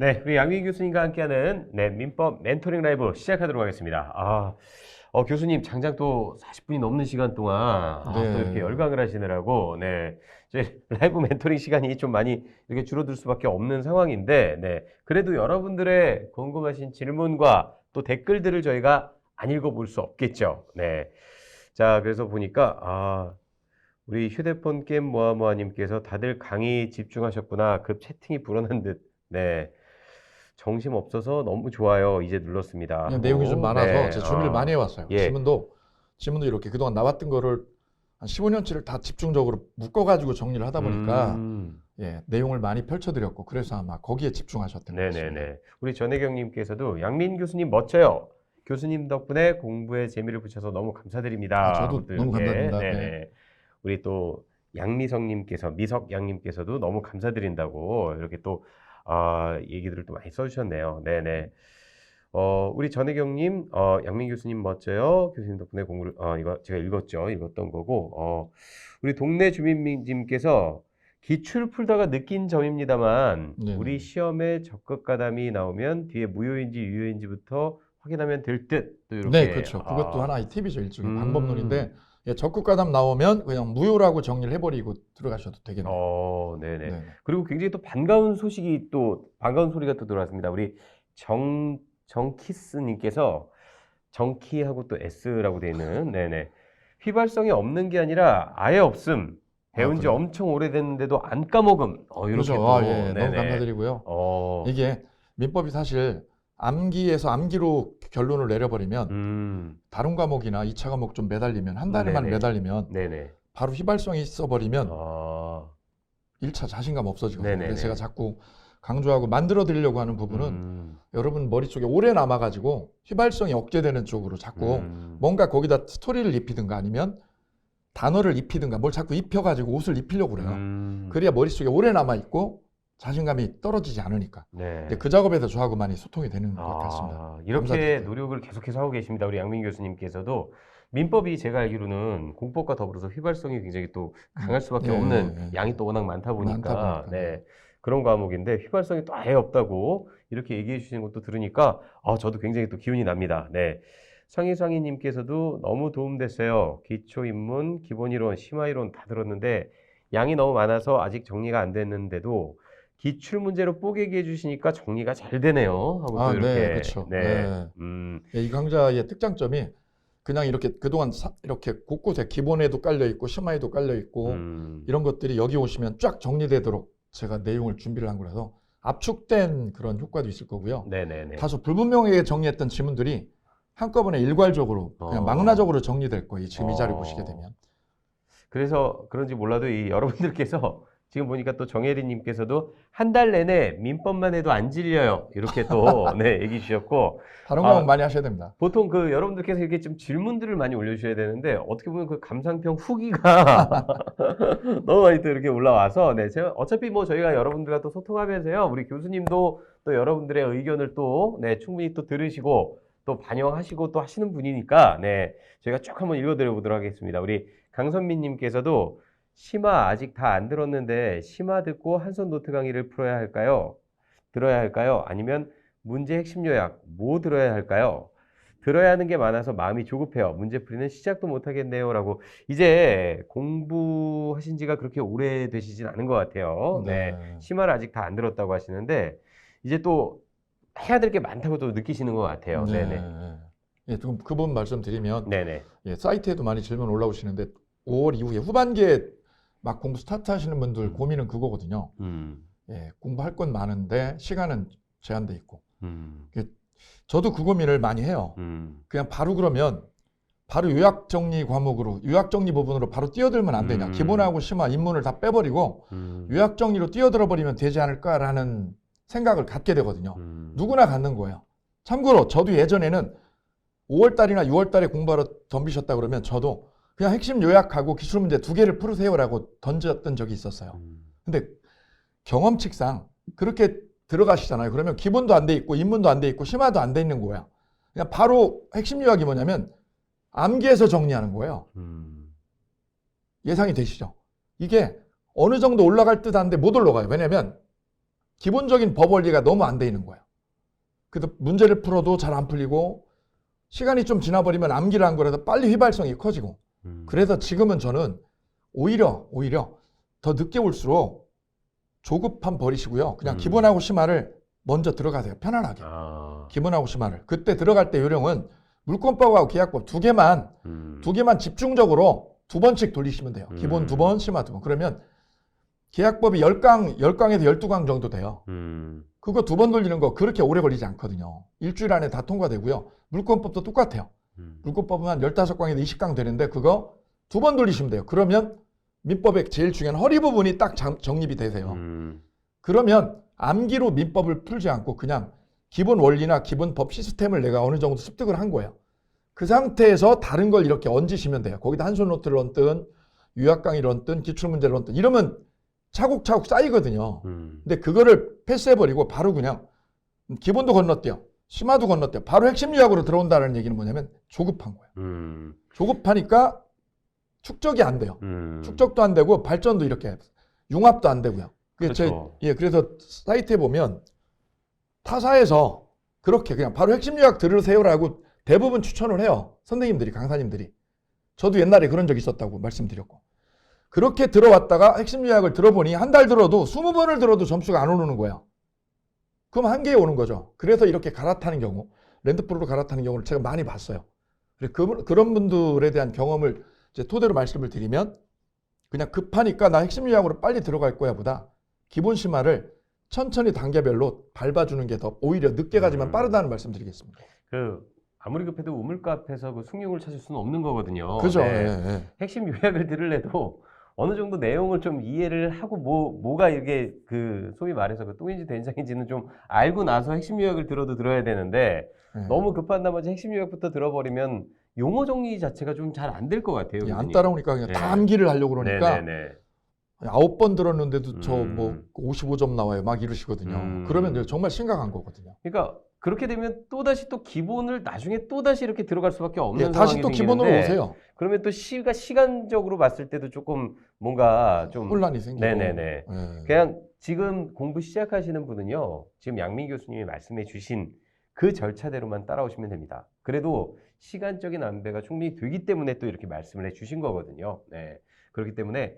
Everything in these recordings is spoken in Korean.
네, 우리 양민 교수님과 함께하는 민법 멘토링 라이브 시작하도록 하겠습니다. 교수님 장장 또 40분이 넘는 시간 동안 또 이렇게 네. 열강을 하시느라고 저희 라이브 멘토링 시간이 좀 많이 이렇게 줄어들 수밖에 없는 상황인데 그래도 여러분들의 궁금하신 질문과 또 댓글들을 저희가 안 읽어볼 수 없겠죠. 자, 그래서 보니까 우리 휴대폰 게임 모아모아님께서 다들 강의 집중하셨구나. 급 채팅이 불어난 듯. 정신 없어서 너무 좋아요. 이제 눌렀습니다. 그냥 내용이 좀 많아서 제가 준비를 많이 해왔어요. 예. 지문도 이렇게 그동안 나왔던 거를 한 15년치를 다 집중적으로 묶어가지고 정리를 하다 보니까 내용을 많이 펼쳐드렸고 그래서 아마 거기에 집중하셨던 것 같습니다. 네네네. 우리 전혜경님께서도 양민 교수님 멋져요. 교수님 덕분에 공부에 재미를 붙여서 너무 감사드립니다. 저도 또 너무 이렇게, 감사드립니다. 네네. 우리 또 양미성님께서 미석양님께서도 너무 감사드린다고 이렇게 또 얘기들을 또 많이 써주셨네요. 네네. 우리 전혜경님, 양민 교수님 멋져요. 교수님 덕분에 공부를, 이거 제가 읽었던 거고, 우리 동네 주민님께서 기출 풀다가 느낀 점입니다만, 네네. 우리 시험에 적극 가담이 나오면 뒤에 무효인지 유효인지부터 확인하면 될 듯. 또 이렇게. 네, 그렇죠. 그것도 하나의 팁이죠. 일종의 방법론인데 적극 가담 나오면 그냥 무효라고 정리를 해버리고 들어가셔도 되겠네요. 네네. 네네. 그리고 굉장히 또 반가운 소리가 또 들어왔습니다. 우리 정키스님께서 정키하고 또 S라고 되어 있는, 휘발성이 없는 게 아니라 아예 없음. 배운 지 그래요? 엄청 오래됐는데도 안 까먹음. 이렇게 그렇죠. 또. 예, 너무 감사드리고요. 이게 민법이 사실 암기에서 암기로 결론을 내려버리면 다른 과목이나 2차 과목 좀 매달리면 한 달에만 네네. 매달리면 네네. 바로 휘발성이 있어버리면 아, 1차 자신감 없어지거든요. 네네네. 그래서 제가 자꾸 강조하고 만들어 드리려고 하는 부분은 여러분 머릿속에 오래 남아가지고 휘발성이 억제되는 쪽으로 자꾸 뭔가 거기다 스토리를 입히든가 아니면 단어를 입히든가 뭘 자꾸 입혀가지고 옷을 입히려고 그래요. 그래야 머릿속에 오래 남아있고 자신감이 떨어지지 않으니까. 네. 근데 그 작업에서 저하고 많이 소통이 되는 것 같습니다. 이렇게 감사드립니다. 노력을 계속해서 하고 계십니다. 우리 양민 교수님께서도 민법이 제가 알기로는 공법과 더불어서 휘발성이 굉장히 또 강할 수밖에 없는 양이 또 워낙 많다 보니까 그런 과목인데 휘발성이 또 아예 없다고 이렇게 얘기해 주시는 것도 들으니까 저도 굉장히 또 기운이 납니다. 상희님께서도 너무 도움됐어요. 기초인문, 기본이론, 심화이론 다 들었는데 양이 너무 많아서 아직 정리가 안 됐는데도 기출문제로 뽀개게 해주시니까 정리가 잘 되네요. 하고 또 이렇게. 네, 그렇죠. 이 강좌의 특장점이 그냥 이렇게 그동안 이렇게 곳곳에 기본에도 깔려 있고 심화에도 깔려 있고 이런 것들이 여기 오시면 쫙 정리되도록 제가 내용을 준비를 한 거라서 압축된 그런 효과도 있을 거고요. 네네네. 다소 불분명하게 정리했던 지문들이 한꺼번에 일괄적으로 그냥 망라적으로 정리될 거예요. 지금 이 자료 보시게 되면. 그래서 그런지 몰라도 이 여러분들께서 지금 보니까 또 정혜리님께서도 한 달 내내 민법만 해도 안 질려요. 이렇게 또 얘기 주셨고 다른 과목 많이 하셔야 됩니다. 보통 그 여러분들께서 이렇게 좀 질문들을 많이 올려주셔야 되는데 어떻게 보면 그 감상평 후기가 너무 많이 또 이렇게 올라와서 제가 어차피 뭐 저희가 여러분들과 또 소통하면서요. 우리 교수님도 또 여러분들의 의견을 또 충분히 또 들으시고 또 반영하시고 또 하시는 분이니까 저희가 쭉 한번 읽어드려 보도록 하겠습니다. 우리 강선미님께서도 심화 아직 다 안 들었는데 심화 듣고 한손 노트 강의를 풀어야 할까요? 들어야 할까요? 아니면 문제 핵심 요약 뭐 들어야 할까요? 들어야 하는 게 많아서 마음이 조급해요. 문제풀이는 시작도 못 하겠네요. 라고 이제 공부하신 지가 그렇게 오래되시진 않은 것 같아요. 심화를 아직 다 안 들었다고 하시는데 이제 또 해야 될 게 많다고 또 느끼시는 것 같아요. 예, 좀 그 부분 말씀드리면 예, 사이트에도 많이 질문 올라오시는데 5월 이후에 후반기에 막 공부 스타트 하시는 분들 고민은 그거거든요. 공부할 건 많은데 시간은 제한돼 있고. 저도 그 고민을 많이 해요. 그냥 바로 그러면 바로 요약 정리 과목으로 요약 정리 부분으로 바로 뛰어들면 안 되냐. 기본하고 심화, 인문을 다 빼버리고 요약 정리로 뛰어들어 버리면 되지 않을까라는 생각을 갖게 되거든요. 누구나 갖는 거예요. 참고로 저도 예전에는 5월달이나 6월달에 공부하러 덤비셨다 그러면 저도 그냥 핵심 요약하고 기출문제 2개를 풀으세요라고 던졌던 적이 있었어요. 근데 경험칙상 그렇게 들어가시잖아요. 그러면 기본도 안 돼 있고 인문도 안 돼 있고 심화도 안 돼 있는 거야. 그냥 바로 핵심 요약이 뭐냐면 암기해서 정리하는 거예요. 예상이 되시죠? 이게 어느 정도 올라갈 듯 한데 못 올라가요. 왜냐면 기본적인 법 원리가 너무 안 돼 있는 거예요. 그래서 문제를 풀어도 잘 안 풀리고 시간이 좀 지나버리면 암기를 한 거라도 빨리 휘발성이 커지고 그래서 지금은 저는 오히려 더 늦게 올수록 조급함 버리시고요. 그냥 기본하고 심화를 먼저 들어가세요. 편안하게. 기본하고 심화를. 그때 들어갈 때 요령은 물권법하고 계약법 두 개만 집중적으로 2번씩 돌리시면 돼요. 기본 2번, 심화 2번. 그러면 계약법이 10강에서 12강 정도 돼요. 그거 2번 돌리는 거 그렇게 오래 걸리지 않거든요. 일주일 안에 다 통과되고요. 물권법도 똑같아요. 물권법은 한 15강에서 20강 되는데 그거 2번 돌리시면 돼요. 그러면 민법의 제일 중요한 허리 부분이 딱 정립이 되세요. 그러면 암기로 민법을 풀지 않고 그냥 기본 원리나 기본 법 시스템을 내가 어느 정도 습득을 한 거예요. 그 상태에서 다른 걸 이렇게 얹으시면 돼요. 거기다 한손 노트를 얹든 유학 강의를 얹든 기출문제를 얹든 이러면 차곡차곡 쌓이거든요. 근데 그거를 패스해버리고 바로 그냥 기본도 건너뛰어 심화도 건너뛰어 바로 핵심 유학으로 들어온다는 얘기는 뭐냐면 조급한 거예요. 조급하니까 축적이 안 돼요. 축적도 안 되고 발전도 이렇게 융합도 안 되고요. 그렇죠. 그래서 사이트에 보면 타사에서 그렇게 그냥 바로 핵심 유학 들으세요라고 대부분 추천을 해요. 선생님들이, 강사님들이. 저도 옛날에 그런 적 있었다고 말씀드렸고. 그렇게 들어왔다가 핵심 유학을 들어보니 한 달 들어도 20번을 들어도 점수가 안 오르는 거예요. 그럼 한계에 오는 거죠. 그래서 이렇게 갈아타는 경우, 랜드풀로 갈아타는 경우를 제가 많이 봤어요. 그런 분들에 대한 경험을 이제 토대로 말씀을 드리면 그냥 급하니까 나 핵심 유학으로 빨리 들어갈 거야 보다 기본 심화를 천천히 단계별로 밟아주는 게 더 오히려 늦게 가지만 빠르다는 말씀 드리겠습니다. 아무리 급해도 우물가 앞에서 그 숭늉을 찾을 수는 없는 거거든요. 그죠. 네. 예. 핵심 요약을 들으려도 어느 정도 내용을 좀 이해를 하고 뭐가 이게 그 소위 말해서 그 똥인지 된장인지는 좀 알고 나서 핵심 요약을 들어야 되는데 너무 급한 나머지 핵심 요약부터 들어버리면 용어 정리 자체가 좀 잘 안 될 것 같아요. 안 따라오니까 그냥 다 암기를 하려고 그러니까 9번 들었는데도 저 뭐 55점 나와요. 막 이러시거든요. 그러면 정말 심각한 거거든요. 그러니까 그렇게 되면 또다시 또 기본을 나중에 또다시 이렇게 들어갈 수밖에 없는 상황이 다시 또 기본으로 오세요. 그러면 또 시간적으로 봤을 때도 조금 뭔가 좀 혼란이 생기고. 네네네. 그냥 지금 공부 시작하시는 분은요. 지금 양민 교수님이 말씀해 주신 그 절차대로만 따라오시면 됩니다. 그래도 시간적인 안배가 충분히 되기 때문에 또 이렇게 말씀을 해 주신 거거든요. 네. 그렇기 때문에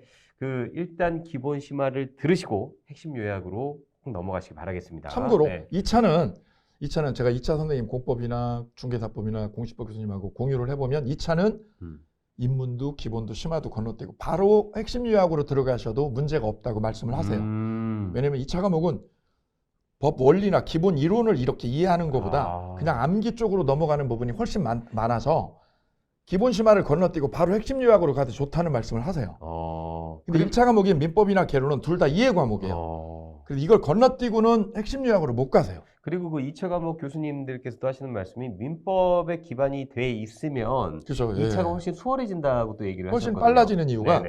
일단 기본 심화를 들으시고 핵심 요약으로 꼭 넘어가시기 바라겠습니다. 참고로 2차는 제가 2차 선생님 공법이나 중개사법이나 공시법 교수님하고 공유를 해보면 2차는 입문도 기본도 심화도 건너뛰고 바로 핵심 요약으로 들어가셔도 문제가 없다고 말씀을 하세요. 왜냐하면 2차 과목은 법 원리나 기본 이론을 이렇게 이해하는 것보다 그냥 암기 쪽으로 넘어가는 부분이 훨씬 많아서 기본 심화를 건너뛰고 바로 핵심 요약으로 가도 좋다는 말씀을 하세요. 근데 1차 과목인 민법이나 개론은 둘 다 이해 과목이에요. 그래서 이걸 건너뛰고는 핵심 요약으로 못 가세요. 그리고 그 2차 과목 교수님들께서도 하시는 말씀이 민법에 기반이 돼 있으면 그렇죠. 2차가 훨씬 수월해진다고 또 얘기를 훨씬 하셨거든요. 빨라지는 이유가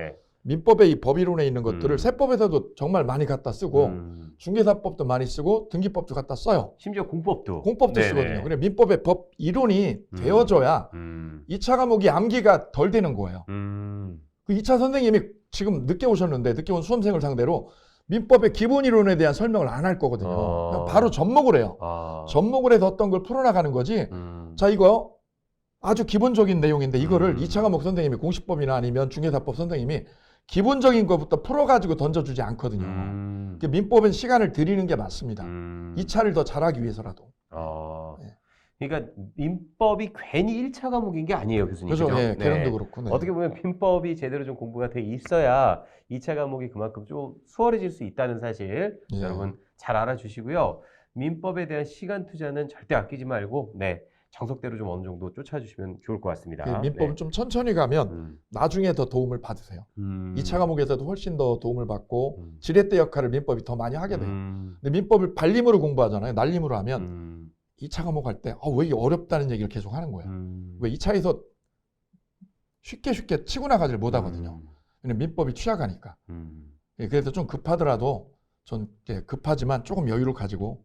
민법의 이 법이론에 있는 것들을 세법에서도 정말 많이 갖다 쓰고 중개사법도 많이 쓰고 등기법도 갖다 써요. 심지어 공법도 쓰거든요. 그래 민법의 법 이론이 되어져야 2차 과목이 암기가 덜 되는 거예요. 그 2차 선생님이 지금 늦게 오셨는데 늦게 온 수험생을 상대로 민법의 기본 이론에 대한 설명을 안 할 거거든요. 그냥 바로 접목을 해요. 접목을 해서 어떤 걸 풀어나가는 거지. 자, 이거 아주 기본적인 내용인데 이거를 2차 과목 선생님이 공시법이나 아니면 중개사법 선생님이 기본적인 것부터 풀어가지고 던져주지 않거든요. 민법은 시간을 들이는 게 맞습니다. 2차를 더 잘하기 위해서라도. 그러니까 민법이 괜히 1차 과목인 게 아니에요, 교수님. 그렇죠. 네, 개론도 그렇고. 네. 어떻게 보면 민법이 제대로 좀 공부가 돼 있어야 2차 과목이 그만큼 좀 수월해질 수 있다는 사실 여러분 잘 알아주시고요. 민법에 대한 시간 투자는 절대 아끼지 말고 정석대로 좀 어느 정도 쫓아주시면 좋을 것 같습니다. 민법은 좀 천천히 가면 나중에 더 도움을 받으세요. 2차 과목에서도 훨씬 더 도움을 받고 지렛대 역할을 민법이 더 많이 하게 돼요. 근데 민법을 발림으로 공부하잖아요. 날림으로 하면 2차 과목 할 때 왜 이게 어렵다는 얘기를 계속 하는 거예요. 왜 2차에서 쉽게 치고 나가지를 못하거든요. 왜냐면 민법이 취약하니까. 그래서 좀 급하더라도 전 급하지만 조금 여유를 가지고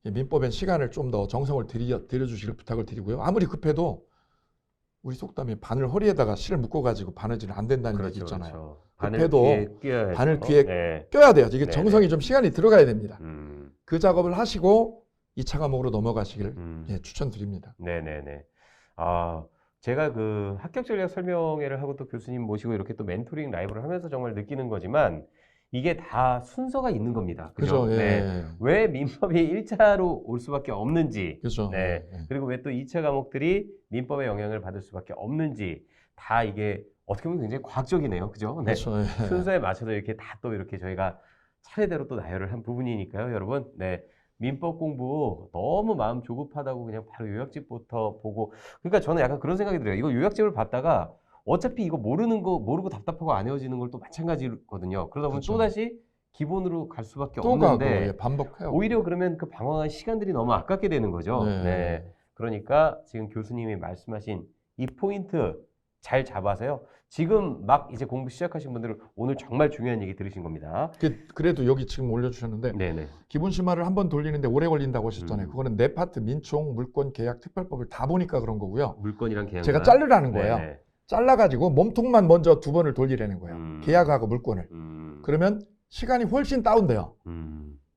민법엔 시간을 좀 더 정성을 들여주시길 부탁을 드리고요. 아무리 급해도 우리 속담에 바늘 허리에다가 실을 묶어가지고 바느질은 안 된다는 얘기 있잖아요. 급해도 바늘 귀에 껴야 돼요. 이게 정성이 좀 시간이 들어가야 됩니다. 그 작업을 하시고 2차 과목으로 넘어가시기를 예, 추천드립니다. 네네네. 아, 제가 그 합격 전략 설명회를 하고 또 교수님 모시고 이렇게 또 멘토링 라이브를 하면서 정말 느끼는 거지만 이게 다 순서가 있는 겁니다. 그죠? 그죠? 예. 네. 왜 민법이 1차로 올 수밖에 없는지. 그죠? 네. 예. 그리고 왜 또 2차 과목들이 민법의 영향을 받을 수밖에 없는지 다 이게 어떻게 보면 굉장히 과학적이네요. 그죠? 네. 그렇죠. 예. 순서에 맞춰서 이렇게 다 또 이렇게 저희가 차례대로 또 나열을 한 부분이니까요, 여러분. 네. 민법 공부 너무 마음 조급하다고 그냥 바로 요약집부터 보고. 그러니까 저는 약간 그런 생각이 들어요. 이거 요약집을 봤다가 어차피 이거 모르고 답답하고 안 외워지는 걸 또 마찬가지거든요. 그러다 보면 그렇죠. 또다시 기본으로 갈 수밖에 또 가고 없는데 예, 반복해요. 오히려 그러면 그 방황한 시간들이 너무 아깝게 되는 거죠. 네. 네. 그러니까 지금 교수님이 말씀하신 이 포인트 잘 잡아서요. 지금 막 이제 공부 시작하신 분들은 오늘 정말 중요한 얘기 들으신 겁니다. 그래도 여기 지금 올려주셨는데 네네. 기본 심화를 한 번 돌리는데 오래 걸린다고 하셨잖아요. 음. 그거는 내 파트, 민총, 물권, 계약, 특별법을 다 보니까 그런 거고요. 물건이랑 계약. 제가 자르라는 거예요. 네네. 잘라가지고 몸통만 먼저 2번을 돌리라는 거예요. 음. 계약하고 물권을. 그러면 시간이 훨씬 다운돼요.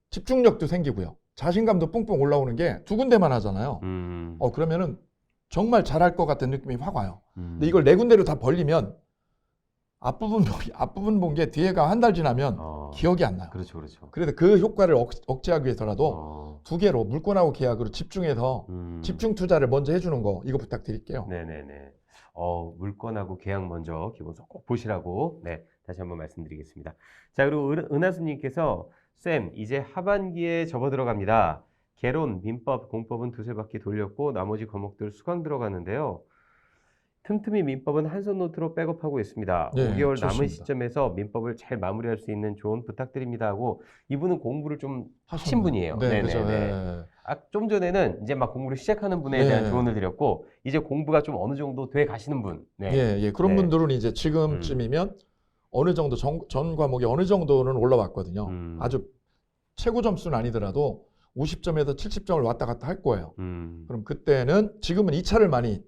집중력도 생기고요. 자신감도 뿡뿡 올라오는 게 2군데만 하잖아요. 그러면은 정말 잘할 것 같은 느낌이 확 와요. 근데 이걸 4군데로 다 벌리면 앞부분 본 게 뒤에가 한 달 지나면 기억이 안 나요. 그렇죠, 그렇죠. 그래서 그 효과를 억제하기 위해서라도 2개로 물권하고 계약으로 집중해서 집중 투자를 먼저 해주는 거 이거 부탁드릴게요. 네네네. 물건하고 계약 먼저 기본서 꼭 보시라고 네 다시 한번 말씀드리겠습니다. 자 그리고 은하수님께서 쌤 이제 하반기에 접어 들어갑니다. 개론, 민법, 공법은 두세 바퀴 돌렸고 나머지 과목들 수강 들어가는데요. 틈틈이 민법은 한 손 노트로 백업하고 있습니다. 네, 5개월 좋습니다. 남은 시점에서 민법을 잘 마무리할 수 있는 조언 부탁드립니다 하고 이분은 공부를 좀 하신 분이에요. 네, 네네네. 그렇죠. 네. 좀 전에는 이제 막 공부를 시작하는 분에 네. 대한 조언을 드렸고 이제 공부가 좀 어느 정도 돼 가시는 분. 네. 예, 그런 네. 분들은 이제 지금쯤이면 어느 정도 전 과목이 어느 정도는 올라왔거든요. 아주 최고 점수는 아니더라도 50점에서 70점을 왔다 갔다 할 거예요. 그럼 그때는 지금은 2차를 많이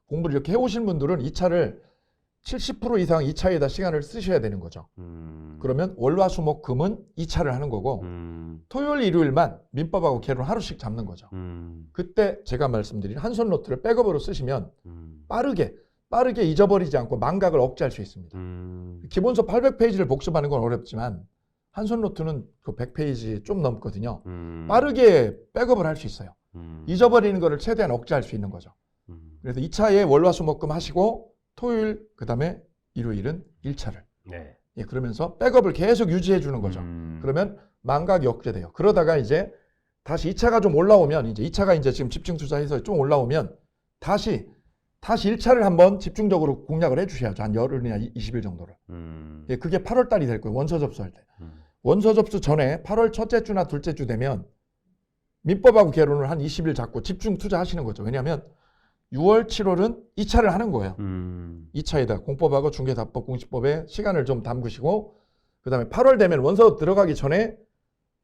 공부를 이렇게 해오신 분들은 2차를 70% 이상 2차에다 시간을 쓰셔야 되는 거죠. 그러면 월화수목금은 2차를 하는 거고 토요일 일요일만 민법하고 개론 하루씩 잡는 거죠. 그때 제가 말씀드린 한손 노트를 백업으로 쓰시면 빠르게 잊어버리지 않고 망각을 억제할 수 있습니다. 기본서 800페이지를 복습하는 건 어렵지만 한손 노트는 그 100페이지 좀 넘거든요. 빠르게 백업을 할 수 있어요. 잊어버리는 거를 최대한 억제할 수 있는 거죠. 그래서 2차에 월화수목금 하시고 토요일 그다음에 일요일은 1차를. 네. 예, 그러면서 백업을 계속 유지해 주는 거죠. 그러면 망각이 억제돼요. 그러다가 이제 다시 2차가 좀 올라오면 이제 2차가 이제 지금 집중 투자해서 좀 올라오면 다시 1차를 한번 집중적으로 공략을 해 주셔야죠. 한 열흘이나 20일 정도를. 예, 그게 8월 달이 될 거예요. 원서 접수할 때. 원서 접수 전에 8월 첫째 주나 둘째 주 되면 민법하고 개론을 한 20일 잡고 집중 투자하시는 거죠. 왜냐하면 6월, 7월은 2차를 하는 거예요. 2차에다 공법하고 중개사법, 공시법에 시간을 좀 담그시고 그 다음에 8월 되면 원서 들어가기 전에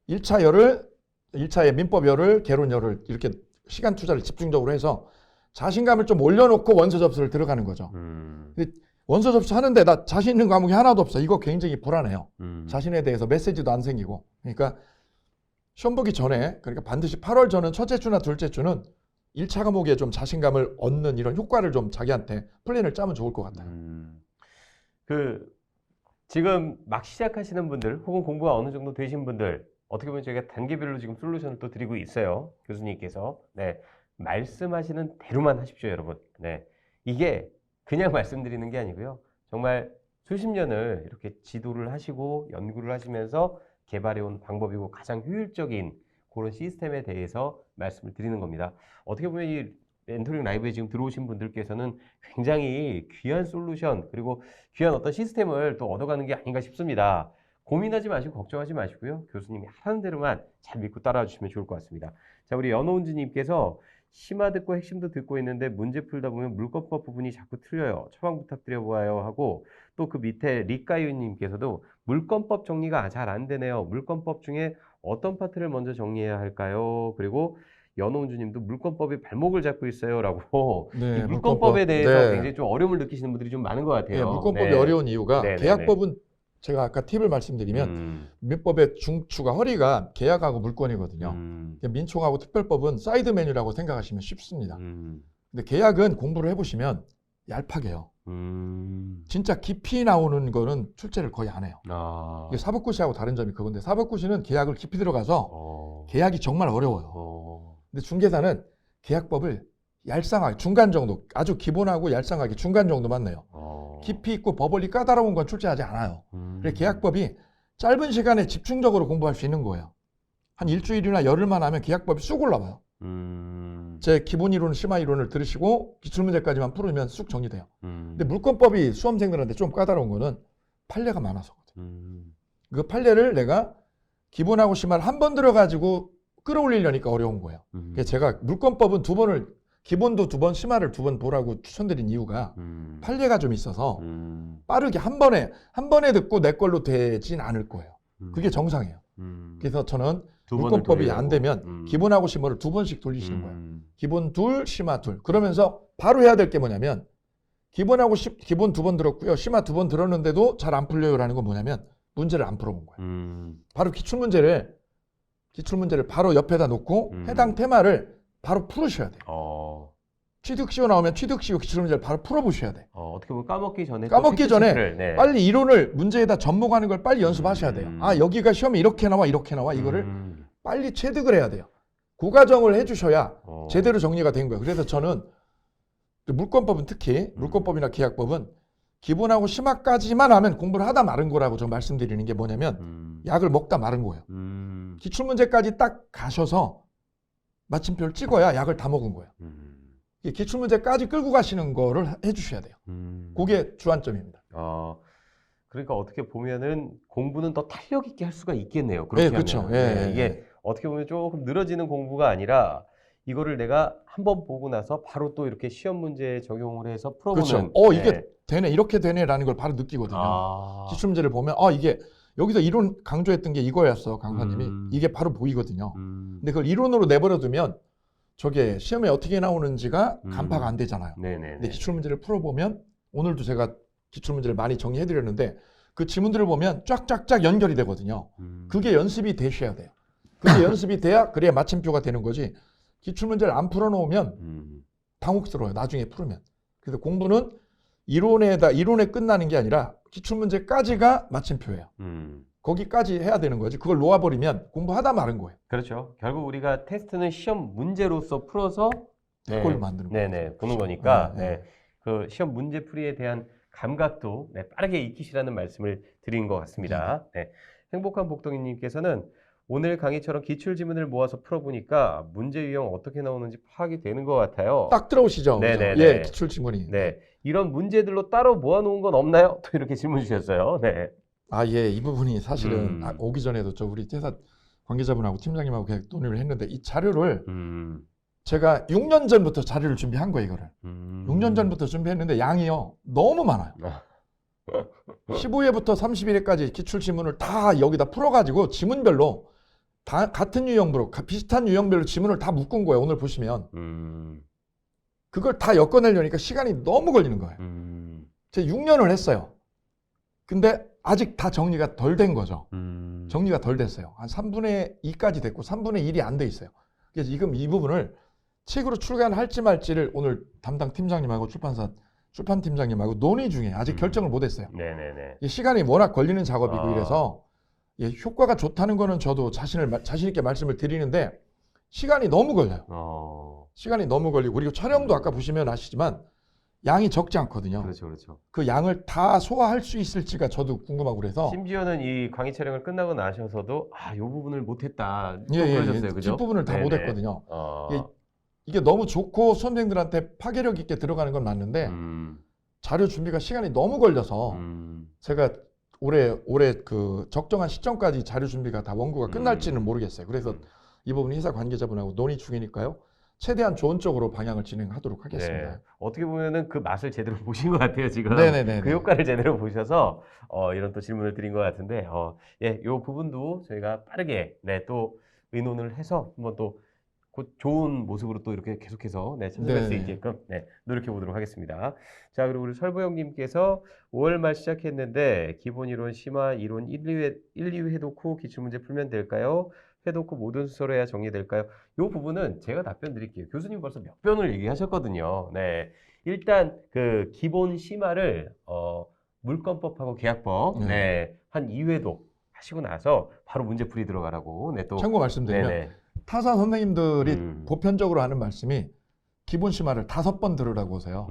1차의 민법열을, 개론열을 이렇게 시간 투자를 집중적으로 해서 자신감을 좀 올려놓고 원서 접수를 들어가는 거죠. 근데 원서 접수하는데 나 자신 있는 과목이 하나도 없어. 이거 굉장히 불안해요. 자신에 대해서 메시지도 안 생기고. 그러니까 시험 보기 전에 그러니까 반드시 8월 전은 첫째 주나 둘째 주는 1차 과목에 좀 자신감을 얻는 이런 효과를 좀 자기한테 플랜을 짜면 좋을 것 같아요. 지금 막 시작하시는 분들 혹은 공부가 어느 정도 되신 분들 어떻게 보면 저희가 단계별로 지금 솔루션을 또 드리고 있어요. 교수님께서. 네. 말씀하시는 대로만 하십시오, 여러분. 네. 이게 그냥 말씀드리는 게 아니고요. 정말 수십 년을 이렇게 지도를 하시고 연구를 하시면서 개발해온 방법이고 가장 효율적인 그런 시스템에 대해서 말씀을 드리는 겁니다. 어떻게 보면 이 멘토링 라이브에 지금 들어오신 분들께서는 굉장히 귀한 솔루션 그리고 귀한 어떤 시스템을 또 얻어가는 게 아닌가 싶습니다. 고민하지 마시고 걱정하지 마시고요. 교수님이 하는 대로만 잘 믿고 따라와 주시면 좋을 것 같습니다. 자, 우리 연호은주님께서 심화 듣고 핵심도 듣고 있는데 문제 풀다 보면 물권법 부분이 자꾸 틀려요. 처방 부탁드려 보아요 하고 또 그 밑에 리까유님께서도 물권법 정리가 잘 안 되네요. 물권법 중에 어떤 파트를 먼저 정리해야 할까요? 그리고 연호은주님도 물권법이 발목을 잡고 있어요라고 네, 이 물권법에 대해서 네. 굉장히 좀 어려움을 느끼시는 분들이 좀 많은 것 같아요. 네, 물권법이 네. 어려운 이유가 네네네. 계약법은 제가 아까 팁을 말씀드리면 민법의 중추가 허리가 계약하고 물권이거든요. 민총하고 특별법은 사이드 메뉴라고 생각하시면 쉽습니다. 근데 계약은 공부를 해보시면 얄팍해요. 진짜 깊이 나오는 거는 출제를 거의 안 해요. 이게 사법고시하고 다른 점이 그건데 사법고시는 계약을 깊이 들어가서 계약이 정말 어려워요. 근데 중개사는 계약법을 얄쌍하게 중간 정도, 아주 기본하고 얄쌍하게 중간 정도만 내요. 깊이 있고 버벌리 까다로운 건 출제하지 않아요. 그래서 계약법이 짧은 시간에 집중적으로 공부할 수 있는 거예요. 한 일주일이나 열흘만 하면 계약법이 쑥 올라와요. 제 기본 이론, 심화 이론을 들으시고 기출문제까지만 풀으면 쑥 정리돼요. 근데 물권법이 수험생들한테 좀 까다로운 거는 판례가 많아서거든요. 그 판례를 내가 기본하고 심화를 한 번 들어가지고 끌어올리려니까 어려운 거예요. 그래서 제가 물권법은 기본도 2번, 심화를 2번 보라고 추천드린 이유가 판례가 좀 있어서 빠르게 한 번에 듣고 내 걸로 되진 않을 거예요. 그게 정상이에요. 그래서 저는 물권법이 안 되면 기본하고 심화를 2번씩 돌리시는 거예요. 기본 2, 심화 2. 그러면서 바로 해야 될 게 뭐냐면 기본 2번 들었고요. 심화 2번 들었는데도 잘 안 풀려요라는 건 뭐냐면 문제를 안 풀어본 거예요. 바로 기출문제를 바로 옆에다 놓고 해당 테마를 바로 풀으셔야 돼요. 취득시효 나오면 취득시효 기출문제를 바로 풀어보셔야 돼요. 어떻게 보면 까먹기 전에 네. 빨리 이론을 문제에다 접목하는 걸 빨리 연습하셔야 돼요. 아, 여기가 시험에 이렇게 나와 이거를 빨리 체득을 해야 돼요. 그 과정을 해주셔야 제대로 정리가 된 거예요. 그래서 저는 물권법은 특히 물권법이나 계약법은 기본하고 심화까지만 하면 공부를 하다 마른 거라고 저 말씀드리는 게 뭐냐면 약을 먹다 마른 거예요. 기출문제까지 딱 가셔서 마침표를 찍어야 약을 다 먹은 거예요. 기출문제까지 끌고 가시는 거를 해주셔야 돼요. 그게 주안점입니다. 그러니까 어떻게 보면은 공부는 더 탄력 있게 할 수가 있겠네요. 그렇게 그렇죠. 하면. 이게 어떻게 보면 조금 늘어지는 공부가 아니라 이거를 내가 한번 보고 나서 바로 또 이렇게 시험 문제에 적용을 해서 풀어보는. 그렇죠. 이게 되네, 이렇게 되네라는 걸 바로 느끼거든요. 기출문제를 보면 이게 여기서 이론 강조했던 게 이거였어, 강사님이. 이게 바로 보이거든요. 근데 그걸 이론으로 내버려두면 저게 시험에 어떻게 나오는지가 간파가 안 되잖아요. 근데 기출문제를 풀어보면 오늘도 제가 기출문제를 많이 정리해드렸는데 그 지문들을 보면 쫙쫙쫙 연결이 되거든요. 그게 연습이 되셔야 돼요. 그게 연습이 돼야 그래야 마침표가 되는 거지. 기출문제를 안 풀어놓으면 당혹스러워요. 나중에 풀으면. 그래서 공부는 이론에 끝나는 게 아니라 기출문제까지가 마침표예요. 거기까지 해야 되는 거지. 그걸 놓아버리면 공부하다 마른 거예요. 그렇죠. 결국 우리가 테스트는 시험 문제로서 풀어서 그걸 만드는 거예요. 보는 그렇죠. 거니까 그 시험 문제풀이에 대한 감각도 빠르게 익히시라는 말씀을 드린 것 같습니다. 행복한 복덩이님께서는 오늘 강의처럼 기출지문을 모아서 풀어보니까 문제 유형 어떻게 나오는지 파악이 되는 것 같아요. 딱 들어오시죠? 예, 기출지문이. 이런 문제들로 따로 모아놓은 건 없나요? 또 이렇게 질문 주셨어요. 예, 이 부분이 사실은 오기 전에도 우리 회사 관계자분하고 팀장님하고 계속 논의를 했는데 이 자료를 제가 6년 전부터 자료를 준비한 거예요, 이거를. 6년 전부터 준비했는데 양이요. 너무 많아요. 15회부터 31회까지 기출지문을 다 여기다 풀어가지고 지문별로 다 같은 유형별로 비슷한 유형별로 지문을 다 묶은 거예요. 오늘 보시면. 그걸 다 엮어내려니까 시간이 너무 걸리는 거예요. 제가 6년을 했어요. 근데 아직 다 정리가 덜 된 거죠. 정리가 덜 됐어요. 한 3분의 2까지 됐고 3분의 1이 안 돼 있어요. 그래서 지금 이 부분을 책으로 출간할지 말지를 오늘 담당 팀장님하고 출판 팀장님하고 논의 중에 아직 결정을 못 했어요. 시간이 워낙 걸리는 작업이고 이래서 효과가 좋다는 거는 저도 자신 있게 말씀을 드리는데 시간이 너무 걸려요. 시간이 너무 걸리고 그리고 촬영도 아까 보시면 아시지만 양이 적지 않거든요. 그렇죠. 그 양을 다 소화할 수 있을지가 저도 궁금하고 그래서 심지어는 이 강의 촬영을 끝나고 나셔서도 이 부분을 못했다. 그러셨어요, 그죠? 뒷부분을 다 못했거든요. 이게 너무 좋고 수험생들한테 파괴력 있게 들어가는 건 맞는데 자료 준비가 시간이 너무 걸려서 제가 올해 그 적정한 시점까지 자료 준비가 다 원고가 끝날지는 모르겠어요. 그래서 이 부분 회사 관계자분하고 논의 중이니까요. 최대한 좋은 쪽으로 방향을 진행하도록 하겠습니다. 어떻게 보면은 그 맛을 제대로 보신 것 같아요, 지금. 그 효과를 제대로 보셔서 이런 또 질문을 드린 것 같은데, 이 부분도 저희가 빠르게 또 의논을 해서 한번 또 곧 좋은 모습으로 또 이렇게 계속해서 네, 찾아갈 수 네. 있게끔 네, 노력해 보도록 하겠습니다. 자, 그리고 우리 설보영님께서 5월 말 시작했는데 기본 이론, 심화 이론 1, 2회 해놓고 기출문제 풀면 될까요? 해놓고 모든 수서로 해야 정리될까요? 이 부분은 제가 답변 드릴게요. 교수님 벌써 몇 번을 얘기하셨거든요. 네, 일단 그 기본 심화를 물권법하고 계약법 네, 한 2회도 하시고 나서 바로 문제풀이 들어가라고. 네, 또 참고 말씀드리면 네네. 타사 선생님들이 보편적으로 하는 말씀이 기본 심화를 5번 들으라고 하세요.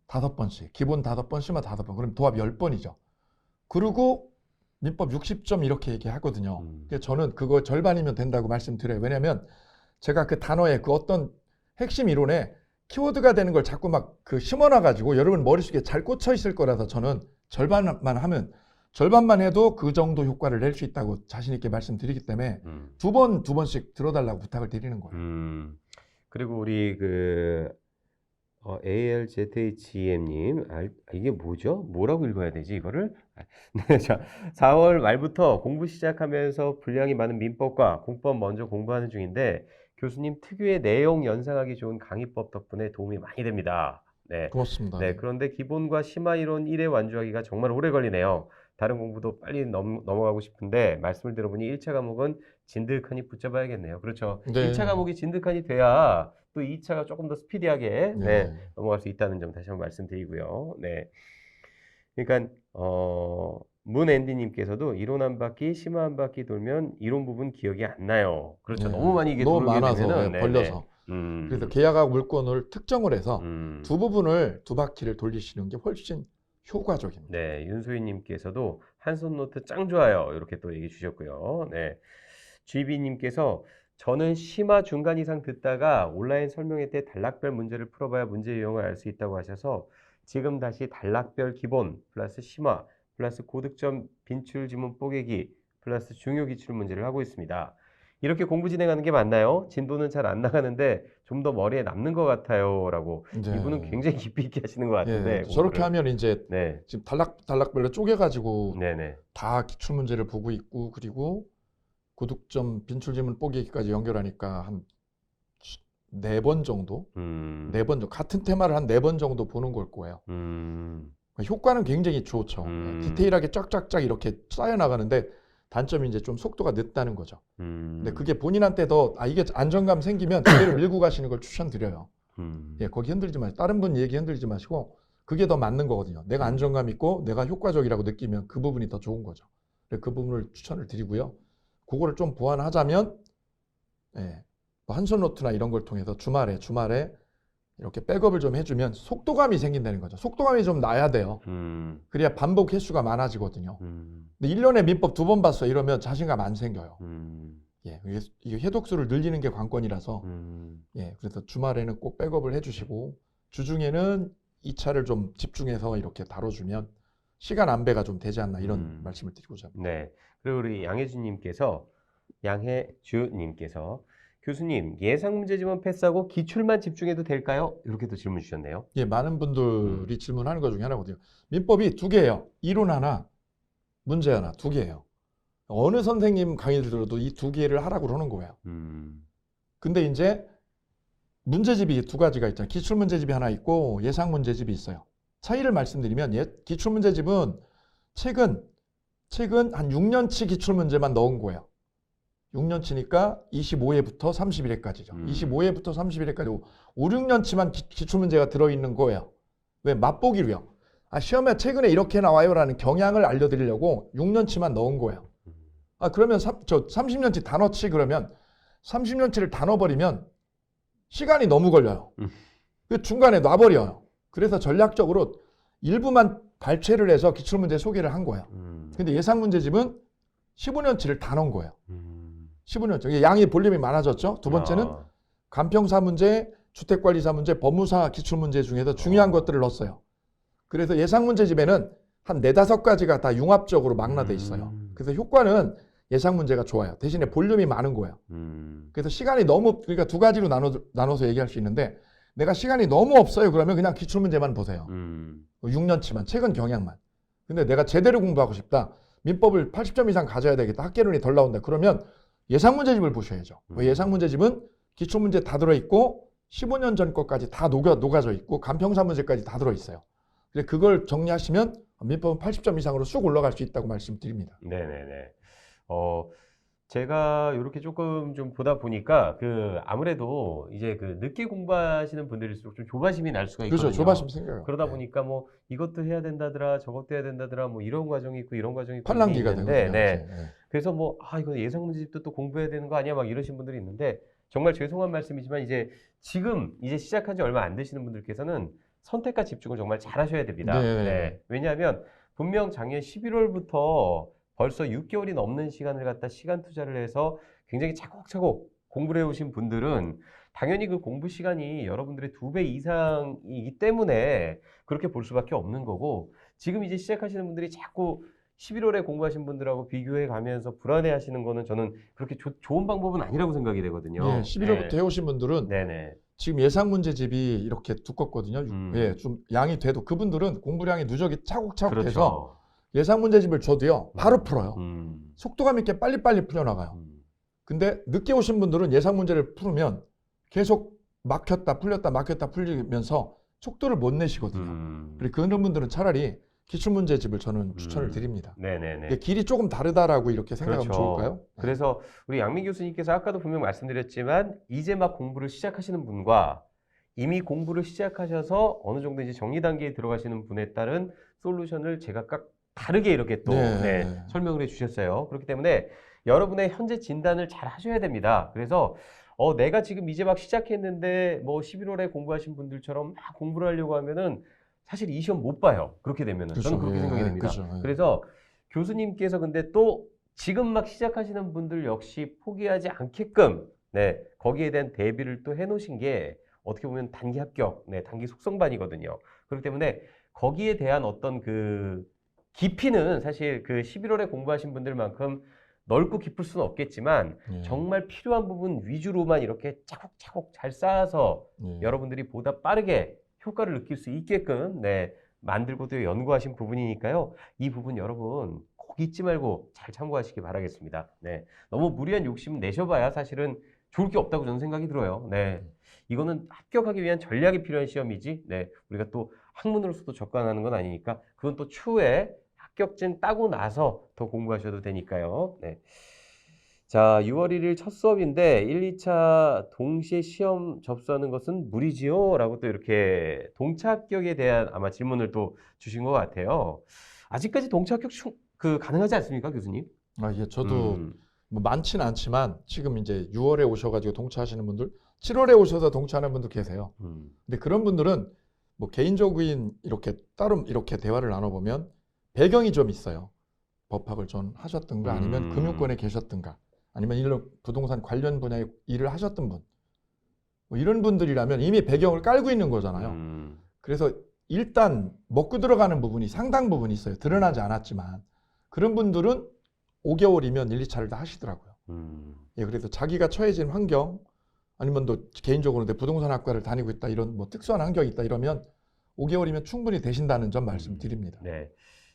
5번씩. 기본 5번, 심화 5번. 그럼 도합 10번이죠. 그리고 민법 60점 이렇게 얘기하거든요. 그래서 저는 그거 절반이면 된다고 말씀드려요. 왜냐하면 제가 그 단어에 그 어떤 핵심 이론에 키워드가 되는 걸 자꾸 막 그 심어놔가지고 여러분 머릿속에 잘 꽂혀 있을 거라서 저는 절반만 해도 그 정도 효과를 낼 수 있다고 자신 있게 말씀드리기 때문에 두 번씩 들어달라고 부탁을 드리는 거예요. 그리고 우리 ALZHEM님, 이게 뭐죠? 뭐라고 읽어야 되지, 이거를? 네, 자, 4월 말부터 공부 시작하면서 분량이 많은 민법과 공법 먼저 공부하는 중인데, 교수님 특유의 내용 연상하기 좋은 강의법 덕분에 도움이 많이 됩니다. 네. 고맙습니다. 네, 그런데 기본과 심화 이론 1회 완주하기가 정말 오래 걸리네요. 다른 공부도 빨리 넘어가고 싶은데, 말씀을 들어보니 1차 과목은 진득하니 붙잡아야겠네요. 그렇죠. 네. 1차 과목이 진득하니 돼야 또 2차가 조금 더 스피디하게 네, 넘어갈 수 있다는 점 다시 한번 말씀드리고요. 네. 그러니까 문앤디님께서도 이론 한 바퀴, 심화 한 바퀴 돌면 이론 부분 기억이 안 나요. 그렇죠. 네. 너무 많이 이게 너무 돌게 많아서 되면은 벌려서. 그래서 계약하고 물권을 특정을 해서 두 부분을 두 바퀴를 돌리시는 게 훨씬 효과적입니다. 네, 윤소희님께서도 한손 노트 짱 좋아요. 이렇게 또 얘기 주셨고요. 네, GB님께서 저는 심화 중간 이상 듣다가 온라인 설명회 때 단락별 문제를 풀어봐야 문제 유형을 알 수 있다고 하셔서 지금 다시 단락별 기본 플러스 심화 플러스 고득점 빈출 지문 뽀개기 플러스 중요 기출 문제를 하고 있습니다. 이렇게 공부 진행하는 게 맞나요? 진도는 잘 안 나가는데 좀 더 머리에 남는 것 같아요. 라고. 네. 이분은 굉장히 깊이 있게 하시는 것 같은데. 저렇게 하면 이제 네. 지금 단락별로 쪼개가지고 네네. 다 기출 문제를 보고 있고 그리고 고득점 빈출지문 뽀개기까지 연결하니까 한 4번 정도? 4번 정도. 같은 테마를 한 4번 정도 보는 걸 거예요. 효과는 굉장히 좋죠. 디테일하게 쫙쫙쫙 이렇게 쌓여나가는데 단점이 이제 좀 속도가 늦다는 거죠. 근데 그게 본인한테도 이게 안정감 생기면 그대로 밀고 가시는 걸 추천드려요. 예, 거기 흔들지 마시고 다른 분 얘기 흔들지 마시고 그게 더 맞는 거거든요. 내가 안정감 있고 내가 효과적이라고 느끼면 그 부분이 더 좋은 거죠. 그 부분을 추천을 드리고요. 그거를 좀 보완하자면 예, 한손 노트나 이런 걸 통해서 주말에 이렇게 백업을 좀 해주면 속도감이 생긴다는 거죠. 속도감이 좀 나야 돼요. 그래야 반복 횟수가 많아지거든요. 근데 1년에 민법 2번 봤어 이러면 자신감 안 생겨요. 예, 이게 해독수를 늘리는 게 관건이라서 예, 그래서 주말에는 꼭 백업을 해주시고 주중에는 2차를 좀 집중해서 이렇게 다뤄주면 시간 안배가 좀 되지 않나 이런 말씀을 드리고자 합니다. 네. 그리고 우리 양혜주님께서 교수님 예상 문제지만 패스하고 기출만 집중해도 될까요? 이렇게 또 질문 주셨네요. 예, 많은 분들이 질문하는 것 중에 하나거든요. 민법이 2개예요. 이론 하나, 문제 하나, 2개예요. 어느 선생님 강의를 들어도 이 2개를 하라고 그러는 거예요. 근데 이제 문제집이 2가지가 있잖아요. 기출문제집이 하나 있고 예상문제집이 있어요. 차이를 말씀드리면 기출문제집은 최근 한 6년치 기출문제만 넣은 거예요. 6년치니까 25회부터 31회까지죠. 25회부터 31회까지 5, 6년치만 기출문제가 들어있는 거예요. 왜? 맛보기로요. 시험에 최근에 이렇게 나와요라는 경향을 알려드리려고 6년치만 넣은 거예요. 그러면 저 30년치 다 넣지 그러면 30년치를 다 넣어버리면 시간이 너무 걸려요. 그 중간에 놔버려요. 그래서 전략적으로 일부만 발췌를 해서 기출문제 소개를 한 거예요. 근데 예상문제집은 15년치를 다 넣은 거예요. 15년치. 양이 볼륨이 많아졌죠. 두 번째는 간평사 문제, 주택관리사 문제, 법무사 기출문제 중에서 중요한 것들을 넣었어요. 그래서 예상문제집에는 한 4-5가지가 다 융합적으로 망라돼 있어요. 그래서 효과는 예상문제가 좋아요. 대신에 볼륨이 많은 거예요. 그래서 시간이 너무, 그러니까 2가지로 나눠서 얘기할 수 있는데 내가 시간이 너무 없어요. 그러면 그냥 기출문제만 보세요. 6년치만, 최근 경향만. 근데 내가 제대로 공부하고 싶다. 민법을 80점 이상 가져야 되겠다. 학계론이 덜 나온다. 그러면 예상문제집을 보셔야죠. 예상문제집은 기출문제 다 들어있고 15년 전 것까지 다 녹아져 있고 간평사 문제까지 다 들어있어요. 그래서 그걸 정리하시면 민법은 80점 이상으로 쑥 올라갈 수 있다고 말씀드립니다. 네네네. 제가 이렇게 조금 좀 보다 보니까 아무래도 이제 늦게 공부하시는 분들일수록 좀 조바심이 날 수가 있거든요. 그렇죠. 조바심 생겨요. 그러다 네. 보니까 뭐 이것도 해야 된다더라, 저것도 해야 된다더라, 뭐 이런 과정이 있고 이런 과정이 있고 팔랑귀가 있는데, 되거든요. 네. 네. 그래서 뭐 이거 예상 문제집도 또 공부해야 되는 거 아니야? 막 이러신 분들이 있는데 정말 죄송한 말씀이지만 이제 지금 이제 시작한 지 얼마 안 되시는 분들께서는 선택과 집중을 정말 잘 하셔야 됩니다. 네. 네. 왜냐하면 분명 작년 11월부터 벌써 6개월이 넘는 시간을 갖다 시간 투자를 해서 굉장히 차곡차곡 공부를 해오신 분들은 당연히 그 공부 시간이 여러분들의 2배 이상이기 때문에 그렇게 볼 수밖에 없는 거고, 지금 이제 시작하시는 분들이 자꾸 11월에 공부하신 분들하고 비교해 가면서 불안해 하시는 거는 저는 그렇게 좋은 방법은 아니라고 생각이 되거든요. 네, 11월부터 해오신 분들은 네네. 지금 예상 문제집이 이렇게 두껍거든요. 예, 좀 양이 돼도 그분들은 공부량이 누적이 차곡차곡 그렇죠. 돼서 예상 문제집을 줘도요 바로 풀어요. 속도감 있게 빨리빨리 풀려나가요. 근데 늦게 오신 분들은 예상 문제를 풀으면 계속 막혔다 풀렸다 막혔다 풀리면서 속도를 못 내시거든요. 그래서 그런 분들은 차라리 기출문제집을 저는 추천을 드립니다. 네네네. 길이 조금 다르다라고 이렇게 생각하면 그렇죠. 좋을까요? 그래서 우리 양민 교수님께서 아까도 분명 말씀드렸지만 이제 막 공부를 시작하시는 분과 이미 공부를 시작하셔서 어느 정도 이제 정리 단계에 들어가시는 분에 따른 솔루션을 제가 각 다르게 이렇게 또 설명을 해주셨어요. 그렇기 때문에 여러분의 현재 진단을 잘 하셔야 됩니다. 그래서 내가 지금 이제 막 시작했는데 뭐 11월에 공부하신 분들처럼 막 공부를 하려고 하면은 사실 이 시험 못 봐요. 그렇게 되면은. 그렇죠. 저는 그렇게 생각이 됩니다. 그렇죠. 그래서 교수님께서 근데 또 지금 막 시작하시는 분들 역시 포기하지 않게끔 거기에 대한 대비를 또 해놓으신 게 어떻게 보면 단기 합격, 단기 속성반이거든요. 그렇기 때문에 거기에 대한 어떤 깊이는 사실 11월에 공부하신 분들만큼 넓고 깊을 수는 없겠지만 정말 필요한 부분 위주로만 이렇게 차곡차곡 잘 쌓아서 여러분들이 보다 빠르게 효과를 느낄 수 있게끔 만들고 또 연구하신 부분이니까요. 이 부분 여러분 꼭 잊지 말고 잘 참고하시기 바라겠습니다. 너무 무리한 욕심 내셔봐야 사실은 좋을 게 없다고 저는 생각이 들어요. 이거는 합격하기 위한 전략이 필요한 시험이지 우리가 또 학문으로서도 접근하는 건 아니니까 그건 또 추후에 합격증 따고 나서 더 공부하셔도 되니까요. 자, 6월 1일 첫 수업인데 1, 2차 동시에 시험 접수하는 것은 무리지요? 라고 또 이렇게 동차 합격에 대한 아마 질문을 또 주신 것 같아요. 아직까지 동차 합격 가능하지 않습니까, 교수님? 예, 저도 뭐 많지는 않지만 지금 이제 6월에 오셔가지고 동차하시는 분들, 7월에 오셔서 동차하는 분들 계세요. 근데 그런 분들은 뭐 개인적인 이렇게 따로 이렇게 대화를 나눠보면 배경이 좀 있어요. 법학을 좀 하셨든가 아니면 금융권에 계셨든가 아니면 이런 부동산 관련 분야의 일을 하셨던 분 뭐 이런 분들이라면 이미 배경을 깔고 있는 거잖아요. 그래서 일단 먹고 들어가는 부분이 상당 부분이 있어요. 드러나지 않았지만 그런 분들은 5개월이면 1, 2차를 다 하시더라고요. 예, 그래서 자기가 처해진 환경 아니면 또 개인적으로 내 부동산 학과를 다니고 있다 이런 뭐 특수한 환경이 있다 이러면 5개월이면 충분히 되신다는 점 말씀드립니다.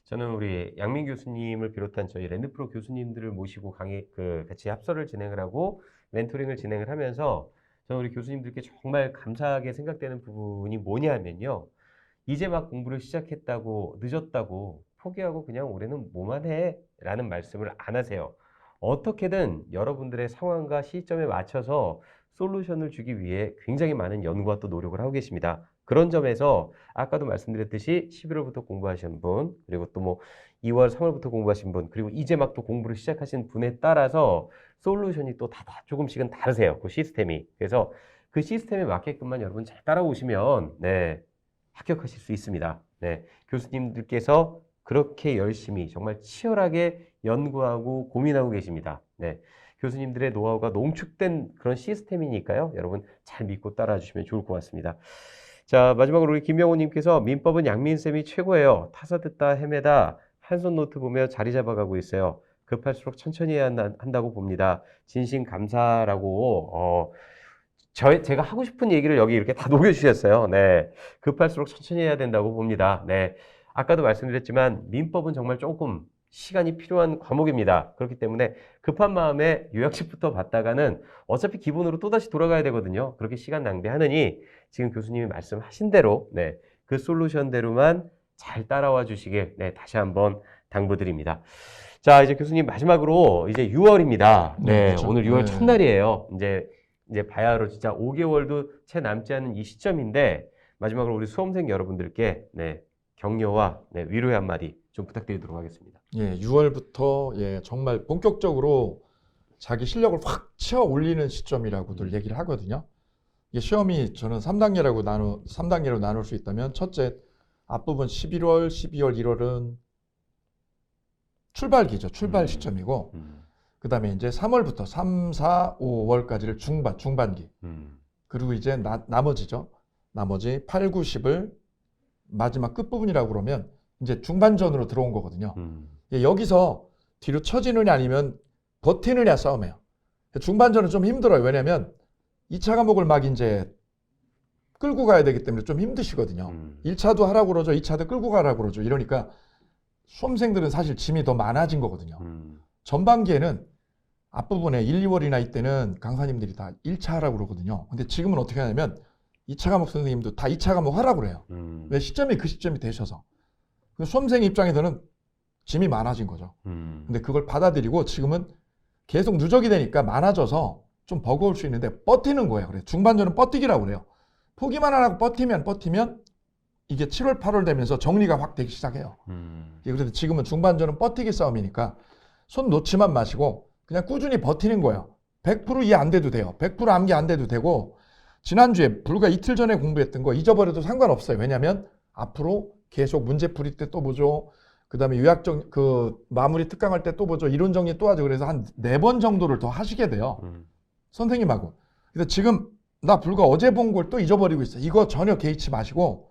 저는 우리 양민 교수님을 비롯한 저희 랜드프로 교수님들을 모시고 같이 합설을 진행을 하고 멘토링을 진행을 하면서 저는 우리 교수님들께 정말 감사하게 생각되는 부분이 뭐냐면요. 이제 막 공부를 시작했다고 늦었다고 포기하고 그냥 올해는 뭐만 해 라는 말씀을 안 하세요. 어떻게든 여러분들의 상황과 시점에 맞춰서 솔루션을 주기 위해 굉장히 많은 연구와 또 노력을 하고 계십니다. 그런 점에서 아까도 말씀드렸듯이 11월부터 공부하신 분, 그리고 또 뭐 2월, 3월부터 공부하신 분, 그리고 이제 막 또 공부를 시작하신 분에 따라서 솔루션이 또 다 조금씩은 다르세요. 그 시스템이. 그래서 그 시스템에 맞게끔만 여러분 잘 따라오시면 합격하실 수 있습니다. 교수님들께서 그렇게 열심히 정말 치열하게 연구하고 고민하고 계십니다. 교수님들의 노하우가 농축된 그런 시스템이니까요. 여러분 잘 믿고 따라와 주시면 좋을 것 같습니다. 자, 마지막으로 우리 김명호님께서 민법은 양민쌤이 최고예요. 타사 듣다 헤매다 한손 노트 보며 자리 잡아가고 있어요. 급할수록 천천히 해야 한다고 봅니다. 진심 감사라고 제가 하고 싶은 얘기를 여기 이렇게 다 녹여주셨어요. 급할수록 천천히 해야 된다고 봅니다. 아까도 말씀드렸지만 민법은 정말 조금 시간이 필요한 과목입니다. 그렇기 때문에 급한 마음에 요약식부터 봤다가는 어차피 기본으로 또다시 돌아가야 되거든요. 그렇게 시간 낭비하느니 지금 교수님이 말씀하신 대로 네, 그 솔루션대로만 잘 따라와 주시길 네, 다시 한번 당부드립니다. 자, 이제 교수님 마지막으로 이제 6월입니다. 네, 그렇죠. 오늘 6월 네. 첫날이에요. 이제 바야흐로 진짜 5개월도 채 남지 않은 이 시점인데 마지막으로 우리 수험생 여러분들께 네, 격려와 네, 위로의 한마디 좀 부탁드리도록 하겠습니다. 예, 6월부터 예, 정말 본격적으로 자기 실력을 확 치어 올리는 시점이라고들 얘기를 하거든요. 이게 시험이 저는 3단계로 나눌 수 있다면 첫째, 앞부분 11월, 12월, 1월은 출발기죠. 출발 시점이고 그 다음에 이제 3월부터 3, 4, 5월까지를 중반기. 그리고 이제 나머지죠. 나머지 8, 9, 10을 마지막 끝부분이라고 그러면 이제 중반전으로 들어온 거거든요. 예, 여기서 뒤로 처지느냐 아니면 버티느냐 싸움이에요. 중반전은 좀 힘들어요. 왜냐면 2차 과목을 막 이제 끌고 가야 되기 때문에 좀 힘드시거든요. 1차도 하라고 그러죠. 2차도 끌고 가라고 그러죠. 이러니까 수험생들은 사실 짐이 더 많아진 거거든요. 전반기에는 앞부분에 1, 2월이나 이때는 강사님들이 다 1차 하라고 그러거든요. 근데 지금은 어떻게 하냐면 2차 과목 선생님도 다 2차 과목 하라고 그래요. 왜 시점이 그 시점이 되셔서. 수험생 입장에서는 짐이 많아진 거죠. 근데 그걸 받아들이고 지금은 계속 누적이 되니까 많아져서 좀 버거울 수 있는데 버티는 거예요. 그래 중반전은 버티기라고 그래요. 포기만 안 하고 버티면 이게 7월, 8월 되면서 정리가 확 되기 시작해요. 그래서 지금은 중반전은 버티기 싸움이니까 손 놓지만 마시고 그냥 꾸준히 버티는 거예요. 100% 이해 안 돼도 돼요. 100% 암기 안 돼도 되고 지난주에 불과 이틀 전에 공부했던 거 잊어버려도 상관없어요. 왜냐하면 앞으로 계속 문제 풀이 때 또 보죠. 그 다음에 요약정 마무리 특강할 때 또 보죠. 이론 정리 또 하죠. 그래서 한 4번 정도를 더 하시게 돼요. 선생님하고. 그래서 지금 나 불과 어제 본 걸 또 잊어버리고 있어. 이거 전혀 개의치 마시고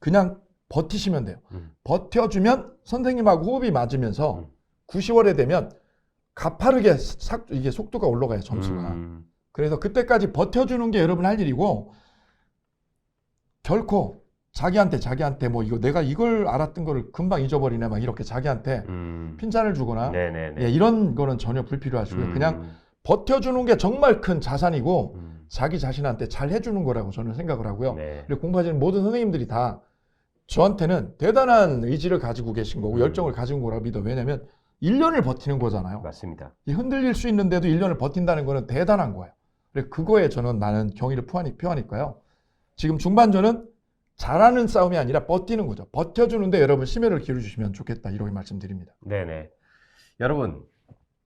그냥 버티시면 돼요. 버텨주면 선생님하고 호흡이 맞으면서 9, 10월에 되면 가파르게 이게 속도가 올라가요. 점수가. 그래서 그때까지 버텨주는 게 여러분 할 일이고 결코 자기한테 뭐 이거 내가 이걸 알았던 거를 금방 잊어버리네 막 이렇게 자기한테 핀잔을 주거나 예, 이런 거는 전혀 불필요하시고요. 그냥 버텨주는 게 정말 큰 자산이고 자기 자신한테 잘 해주는 거라고 저는 생각을 하고요. 네. 그리고 공부하시는 모든 선생님들이 다 저한테는 대단한 의지를 가지고 계신 거고 열정을 가지고 거라고 믿어요. 왜냐하면 1년을 버티는 거잖아요. 맞습니다. 흔들릴 수 있는데도 1년을 버틴다는 거는 대단한 거예요. 그래서 그거에 저는 나는 경의를 표하니까요. 지금 중반전은 잘하는 싸움이 아니라 버티는 거죠. 버텨주는데 여러분 심혈을 기울여주시면 좋겠다. 이렇게 말씀드립니다. 네네. 여러분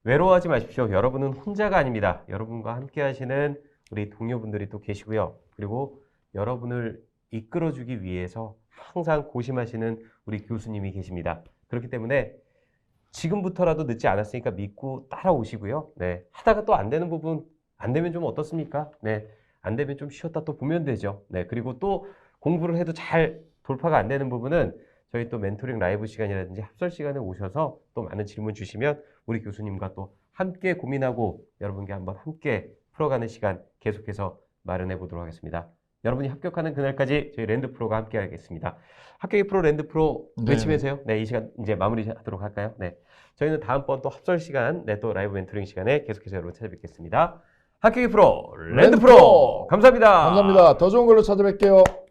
외로워하지 마십시오. 여러분은 혼자가 아닙니다. 여러분과 함께 하시는 우리 동료분들이 또 계시고요. 그리고 여러분을 이끌어주기 위해서 항상 고심하시는 우리 교수님이 계십니다. 그렇기 때문에 지금부터라도 늦지 않았으니까 믿고 따라오시고요. 네. 하다가 또 안 되는 부분, 안 되면 좀 어떻습니까? 네. 안 되면 좀 쉬었다 또 보면 되죠. 네. 그리고 또 공부를 해도 잘 돌파가 안 되는 부분은 저희 또 멘토링 라이브 시간이라든지 합설 시간에 오셔서 또 많은 질문 주시면 우리 교수님과 또 함께 고민하고 여러분께 한번 함께 풀어가는 시간 계속해서 마련해 보도록 하겠습니다. 여러분이 합격하는 그날까지 저희 랜드프로가 함께 하겠습니다. 합격의 프로 랜드프로 외치면서요. 네, 이 시간 이제 마무리하도록 할까요? 네, 저희는 다음번 또 합설 시간, 네, 또 라이브 멘토링 시간에 계속해서 여러분 찾아뵙겠습니다. 합격의 프로 랜드프로 감사합니다. 감사합니다. 더 좋은 걸로 찾아뵐게요.